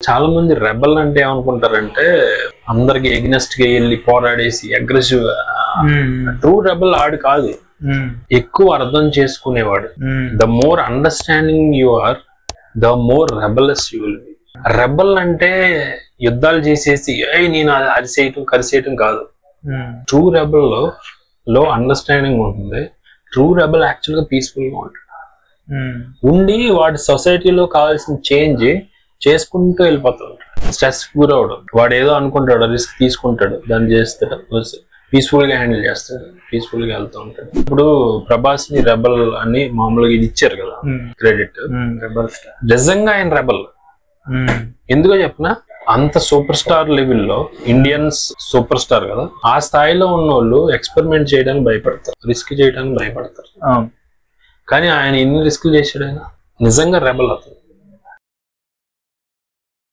చాలా మంది రెబల్ అంటే ఏమనుకుంటారంటే అందరికి ఎగ్నెస్ట్ గా వెళ్ళి పోరాడేసి అగ్రెసివ్. ట్రూ రెబల్ ఆడు కాదు, ఎక్కువ అర్థం చేసుకునేవాడు. The more understanding you are, the more rebellious you will be. Rebel అంటే యుద్ధాలు చేసేసి నేను అరిసేయటం కరిసేయటం కాదు. ట్రూ రెబల్ లో అండర్స్టాండింగ్ ఉంటుంది. ట్రూ రెబల్ యాక్చువల్ గా పీస్ఫుల్ గా ఉంటాడు. ఉండి వాడి సొసైటీలో కావాల్సిన చేంజ్ చేసుకుంటూ వెళ్ళిపోతాడు. స్ట్రెస్ గురవడం, వాడు ఏదో అనుకుంటాడు, రిస్క్ తీసుకుంటాడు, దాన్ని చేస్తాడు, పీస్ఫుల్ గా హ్యాండిల్ చేస్తాడు, పీస్ఫుల్ గా వెళ్తూ ఉంటాడు. ఇప్పుడు ప్రభాస్ ని రెబల్ అని మామూలుగా ఇది ఇచ్చారు కదా క్రెడిట్. నిజంగా ఆయన రెబల్. ఎందుకో చెప్పిన, అంత సూపర్ స్టార్ లెవెల్లో ఇండియన్స్ సూపర్ స్టార్ కదా, ఆ స్థాయిలో ఉన్న వాళ్ళు ఎక్స్పెరిమెంట్ చేయడానికి భయపడతారు, రిస్క్ చేయడానికి భయపడతారు. కానీ ఆయన ఎన్ని రిస్క్ చేశాడు, ఆయన నిజంగా రెబల్ అతను.